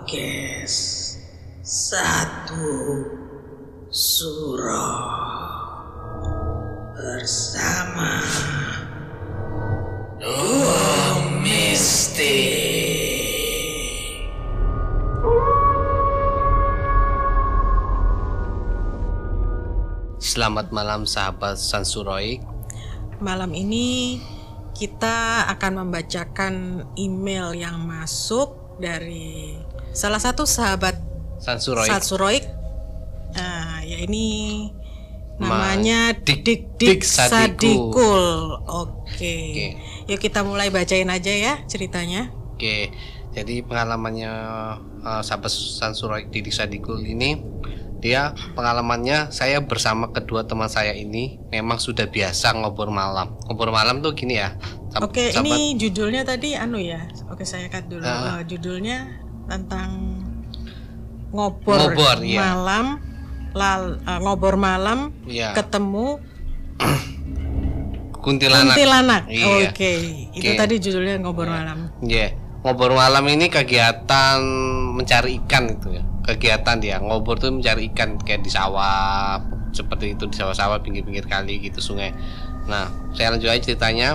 Podcast Satu Suro bersama Dua Mistik. Selamat malam sahabat Sansuroik. Malam ini kita akan membacakan email yang masuk dari salah satu sahabat Sansuroik. Ya ini namanya Dik Sadikul. Oke. Yuk kita mulai bacain aja ya ceritanya. Oke. Jadi pengalamannya sahabat Sansuroik Dik Sadikul ini, dia pengalamannya saya bersama kedua teman saya ini memang sudah biasa ngobrol malam. Ngobrol malam tuh gini ya. Oke, ini judulnya tadi ya. Oke, saya cut dulu. Judulnya tentang ngobrol ya. Malam, ngobrol malam ya. Ketemu kuntilanak. Iya. Oke. Itu tadi judulnya ngobrol malam. Iya. Ngobrol malam ini kegiatan mencari ikan itu ya. Kegiatan dia ngobrol tuh mencari ikan kayak di sawah seperti itu, di sawah-sawah pinggir-pinggir kali gitu, sungai. Nah, saya lanjut aja ceritanya.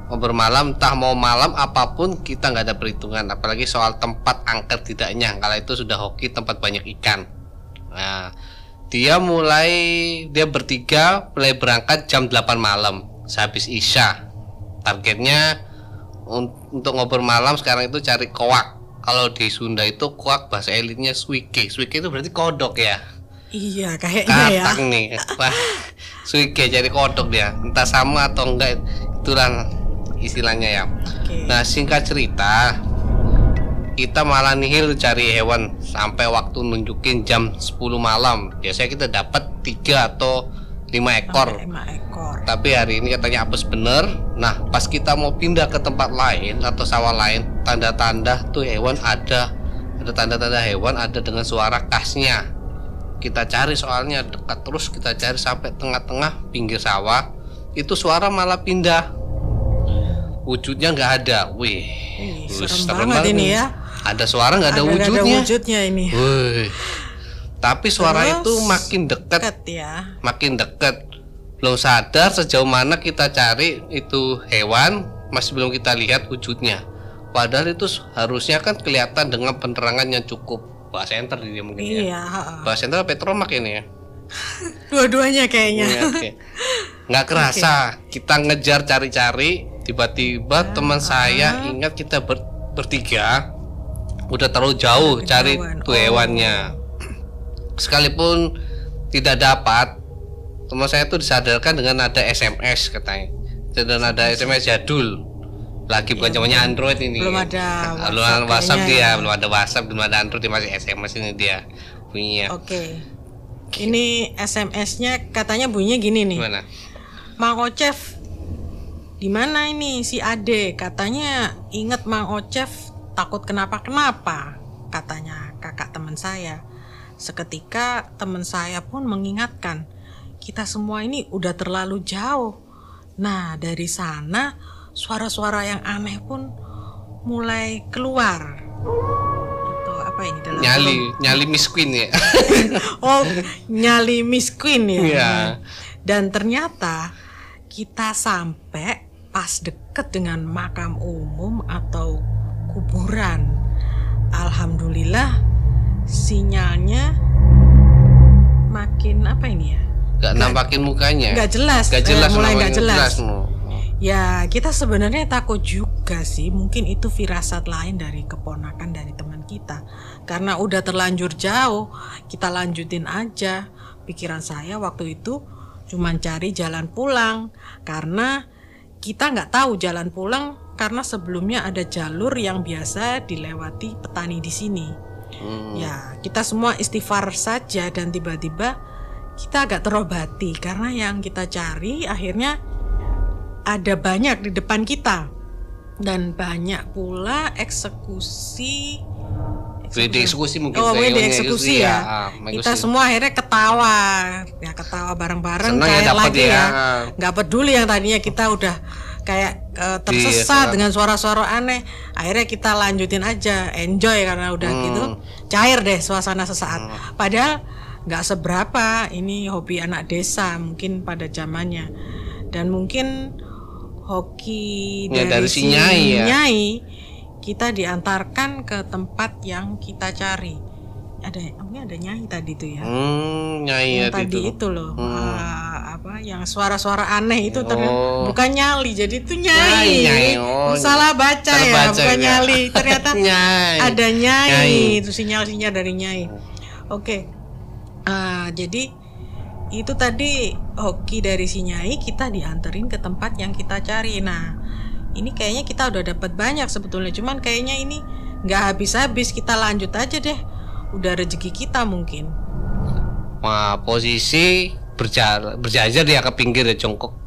Ngobrol malam, entah mau malam apapun kita nggak ada perhitungan, apalagi soal tempat angker tidaknya. Kala itu sudah hoki tempat banyak ikan. Nah, dia bertiga mulai berangkat jam 8 malam sehabis isya. Targetnya untuk ngobrol malam sekarang itu cari koak. Kalau di Sunda itu kuak bahasa elitnya suike. Suike itu berarti kodok ya. Iya kayaknya Katang nih. Wah, suike jadi kodok dia. Entah sama atau enggak, itulah istilahnya ya. Nah, singkat cerita, kita malah nihil cari hewan sampai waktu nunjukin jam 10 malam. Biasanya kita dapat 3 atau 5 ekor. 5 ekor. Tapi hari ini katanya apes bener. Nah, pas kita mau pindah ke tempat lain atau sawah lain, tanda-tanda tuh hewan ada tanda-tanda hewan ada dengan suara khasnya. Kita cari, soalnya dekat terus, kita cari sampai tengah-tengah pinggir sawah. Itu suara malah pindah. Wujudnya nggak ada. Wih, serem banget ini ya. Ada suara nggak ada wujudnya. Ada wujudnya ini. Wih. Tapi suara itu makin dekat ya. Makin dekat. Belum sadar sejauh mana kita cari itu hewan, masih belum kita lihat wujudnya. Padahal itu harusnya kan kelihatan dengan penerangan yang cukup. Bahasa enter dia mungkin ya. Bahasa enter Petromak ini ya. Dua-duanya kayaknya. Nggak kerasa. Kita ngejar cari-cari, tiba-tiba teman saya ingat kita bertiga udah terlalu jauh cari tuh hewannya. Sekalipun tidak dapat, teman saya tuh disadarkan dengan ada SMS katanya. Dan ada SMS jadul. Lagi bukan zamannya Android ini. Belum ada WhatsApp dia, belum ada WhatsApp, belum ada Android, dia masih SMS ini dia bunyinya. Oke. Ini SMS-nya katanya bunyinya gini nih. Gimana? Mang Ocef, di mana ini si Ade? Katanya inget Mang Ocef takut kenapa-kenapa, katanya kakak teman saya. Seketika teman saya pun mengingatkan, kita semua ini udah terlalu jauh. Nah, dari sana suara-suara yang aneh pun mulai keluar. Itu apa ini dalam nyali Miss Queen ya. Oh, nyali Miss Queen ya. Yeah. Dan ternyata kita sampai pas deket dengan makam umum atau kuburan. Alhamdulillah sinyalnya makin apa ini ya? Gak nampakin mukanya. Gak jelas. Mulai gak jelas. Ya kita sebenarnya takut juga sih. Mungkin itu firasat lain dari keponakan dari teman kita. Karena udah terlanjur jauh, kita lanjutin aja. Pikiran saya waktu itu cuman cari jalan pulang. Karena kita nggak tahu jalan pulang karena sebelumnya ada jalur yang biasa dilewati petani di sini. Ya kita semua istighfar saja dan tiba-tiba kita agak terobati karena yang kita cari akhirnya ada banyak di depan kita dan banyak pula eksekusi mungkin. Eksekusi ya. Kita semua akhirnya ketawa bareng-bareng. Senang kayak ya, lagi ya. Nggak peduli yang tadinya kita udah kayak tersesat dengan suara-suara aneh. Akhirnya kita lanjutin aja, enjoy karena udah gitu cair deh suasana sesaat. Padahal nggak seberapa, ini hobi anak desa mungkin pada zamannya, dan mungkin hoki dari si Nyai kita diantarkan ke tempat yang kita cari. Mungkin ada Nyai tadi tuh ya. Nyai yang tadi itu loh. Yang suara-suara aneh itu bukan nyali, jadi itu Nyai. Salah baca ya, bukan nyali. Ternyata ada Nyai. Itu sinyal-sinyal dari Nyai. Oke. Jadi itu tadi hoki dari si Nyai, kita dianterin ke tempat yang kita cari. Nah, ini kayaknya kita udah dapat banyak sebetulnya, cuman kayaknya ini nggak habis-habis, kita lanjut aja deh. Udah rezeki kita mungkin. Wah, posisi berjajar dia ke pinggir ya, jongkok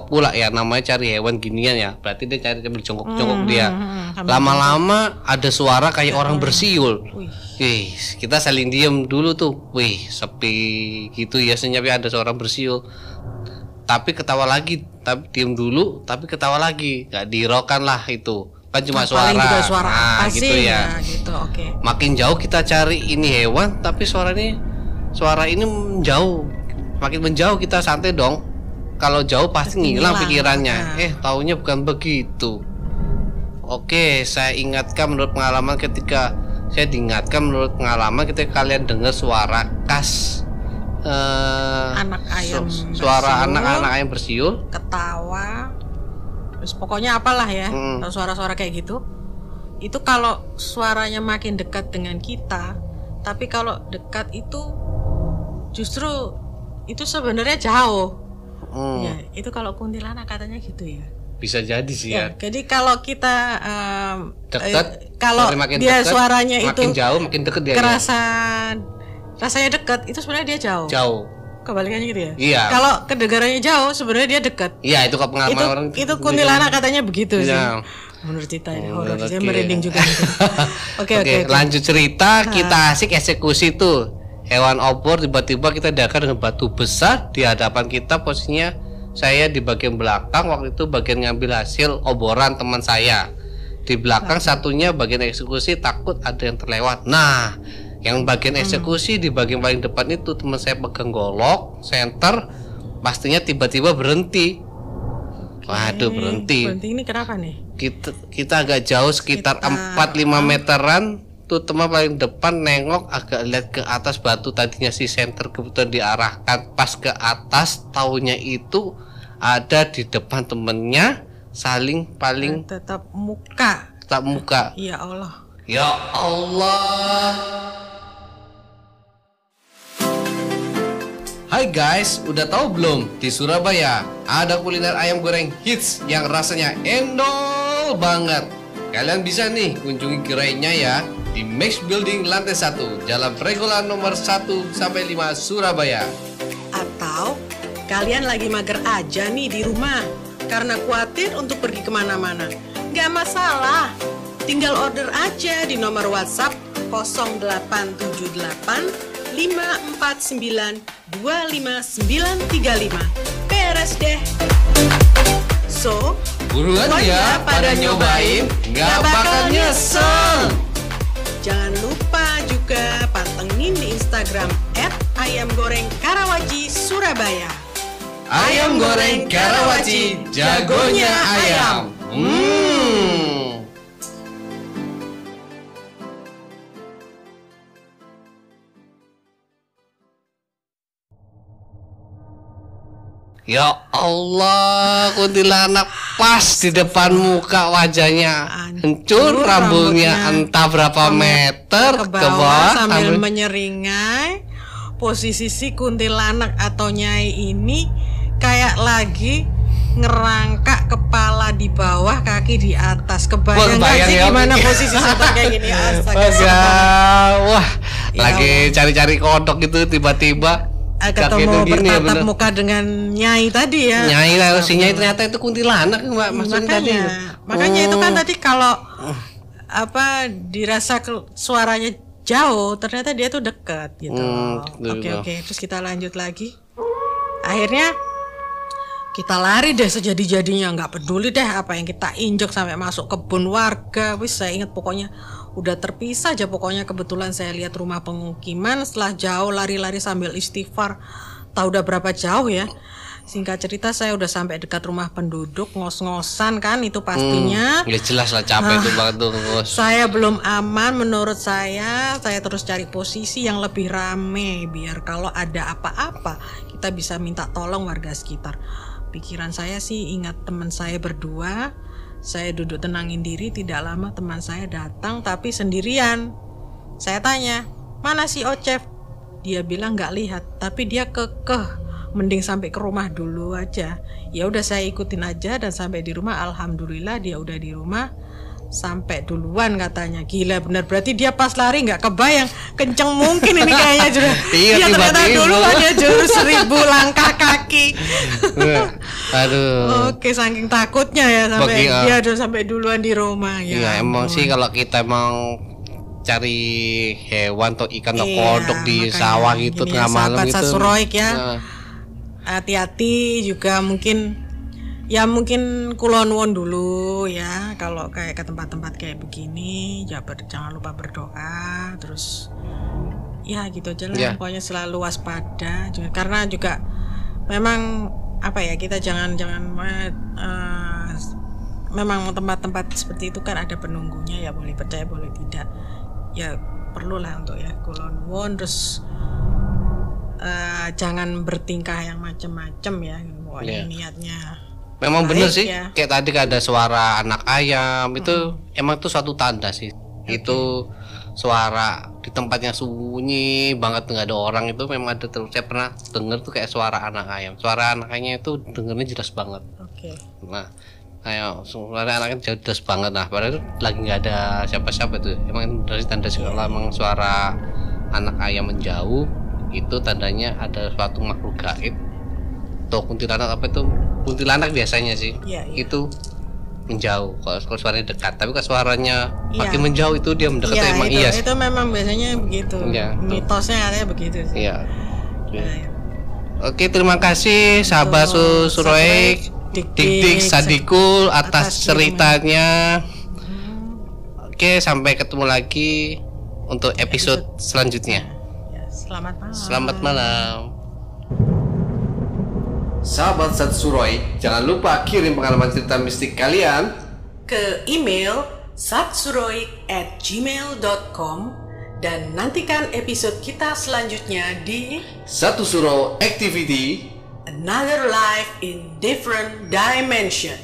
pula ya, namanya cari hewan ginian ya. Berarti dia cari sambil jongkok dia. Lama-lama ada suara kayak orang bersiul. Wih, kita saling diem dulu tuh. Wih, sepi gitu ya, senyapnya ada suara bersiul. Tapi ketawa lagi, tapi diem dulu, tapi ketawa lagi. Gak dihiraukan lah itu. Kan cuma suara. Apa gitu sih? ya. Gitu, okay. Makin jauh kita cari ini hewan, tapi suara ini menjauh. Makin menjauh kita santai dong. Kalau jauh pasti ngilang pikirannya. Taunya bukan begitu. Oke, saya ingatkan menurut pengalaman ketika kalian dengar suara khas anak ayam suara anak-anak ayam bersiul, ketawa, terus pokoknya apalah ya, suara-suara kayak gitu. Itu kalau suaranya makin dekat dengan kita, tapi kalau dekat itu justru itu sebenarnya jauh. Ya, itu kalau kuntilanak katanya gitu ya. Bisa jadi sih ya. Jadi kalau kita dekat, kalau dia deket, suaranya makin itu jauh, makin dekat dia. Rasanya dekat, itu sebenarnya dia jauh. Kebalikannya gitu ya. Iya. Kalau kedengarannya jauh, sebenarnya dia dekat. Iya, itu pengalaman orang. Itu kuntilanak katanya begitu sih. Menurut cerita horor, saya merinding juga. Oke. Lanjut cerita, kita asik eksekusi tuh. Hewan obor, tiba-tiba kita dihadapkan dengan batu besar di hadapan kita. Posisinya saya di bagian belakang, waktu itu bagian ngambil hasil oboran teman saya. Di belakang satunya bagian eksekusi, takut ada yang terlewat. Nah, yang bagian eksekusi di bagian paling depan itu teman saya pegang golok, senter, pastinya tiba-tiba berhenti. Waduh, berhenti. Berhenti ini kenapa nih? Kita agak jauh sekitar 4-5 meteran. Tuh teman paling depan nengok agak lihat ke atas batu, tadinya si senter kebetulan diarahkan pas ke atas, taunya itu ada di depan temennya, tatap muka. Ya Allah. Hai guys, udah tahu belum? Di Surabaya ada kuliner ayam goreng hits yang rasanya endol banget. Kalian bisa nih kunjungi gerainya ya di Max Building lantai 1, Jalan Pregolan nomor 1-5 Surabaya. Atau kalian lagi mager aja nih di rumah karena khawatir untuk pergi kemana-mana. Gak masalah, tinggal order aja di nomor WhatsApp 0878 549 25935. Beres deh. So, buruan ya pada nyobain, gak bakal nyesel. Jangan lupa juga pantengin di Instagram @ayamgorengkarawaci Surabaya. Ayam goreng Karawaci, jagonya ayam. Ya Allah, kuntilanak pas di depan muka, wajahnya hancur, rambutnya entah berapa meter ke bawah sambil menyeringai. Posisi si kuntilanak atau Nyai ini kayak lagi ngerangkak kepala di bawah, kaki di atas. Kebayang gak sih gimana posisi setan kayak gini? Wah, lagi cari-cari kodok gitu, tiba-tiba ketemu bertatap muka dengan Nyai tadi ya. Nyai ternyata itu kuntilanak, Mbak. Makanya itu kan tadi kalau dirasa suaranya jauh, ternyata dia tuh dekat gitu. Oke. Terus kita lanjut lagi. Akhirnya Kita lari deh sejadi-jadinya, nggak peduli deh apa yang kita injek sampai masuk kebun warga. Wis saya ingat pokoknya udah terpisah aja. Pokoknya kebetulan saya lihat rumah pemukiman, setelah jauh lari-lari sambil istighfar. Tahu udah berapa jauh ya. Singkat cerita saya udah sampai dekat rumah penduduk, ngos-ngosan kan itu pastinya. Ya jelas lah capek itu banget tuh ngos. Saya belum aman menurut saya terus cari posisi yang lebih rame biar kalau ada apa-apa kita bisa minta tolong warga sekitar. Pikiran saya sih ingat teman saya berdua. Saya duduk tenangin diri, tidak lama teman saya datang tapi sendirian. Saya tanya, "Mana si Ocef?" Dia bilang nggak lihat, tapi dia kekeh mending sampai ke rumah dulu aja. Ya udah saya ikutin aja dan sampai di rumah alhamdulillah dia udah di rumah. Sampai duluan katanya. Gila bener, berarti dia pas lari nggak kebayang kenceng mungkin ini kayaknya juga. Dia ternyata duluan ya jurus 1000 langkah kaki. Aduh. Oke, saking takutnya ya sampai dia udah sampai duluan di rumah ya. Iya emang sih kalau kita emang cari hewan atau ikan atau kodok di sawah gitu tengah malam gitu. Satsuroik ya. Hati-hati juga mungkin kulon won dulu ya kalau kayak ke tempat-tempat kayak begini ya jangan lupa berdoa terus ya gitu aja lah pokoknya selalu waspada juga, karena juga memang apa ya kita jangan memang tempat-tempat seperti itu kan ada penunggunya ya, boleh percaya boleh tidak ya, perlulah untuk ya kulon won terus jangan bertingkah yang macam-macam ya pokoknya niatnya. Memang bener sih ya. Kayak tadi ada suara anak ayam itu emang itu suatu tanda sih. Itu suara di tempat yang sunyi banget nggak ada orang itu memang ada terus. Saya pernah denger tuh kayak suara anak ayam. Suara anak ayamnya itu dengernya jelas banget. Nah kayak suara anaknya jelas banget. Nah padahal lagi nggak ada siapa-siapa tuh. Emang dari tanda sih kalau emang suara anak ayam menjauh itu tandanya ada suatu makhluk gaib atau kuntilanak apa itu kuntilanak biasanya sih itu menjauh kalau suaranya dekat, tapi kalau suaranya makin menjauh itu dia mendekat emang itu memang biasanya begitu mitosnya katanya begitu sih. Oke, terima kasih sahabat Suroik Dik Sadikul atas ceritanya. Oke, sampai ketemu lagi untuk episode selanjutnya. Selamat malam. Sahabat Satsuroik, jangan lupa kirim pengalaman cerita mistik kalian ke email satsuroik@gmail.com dan nantikan episode kita selanjutnya di Satu Suro Activity, Another Life in Different Dimension.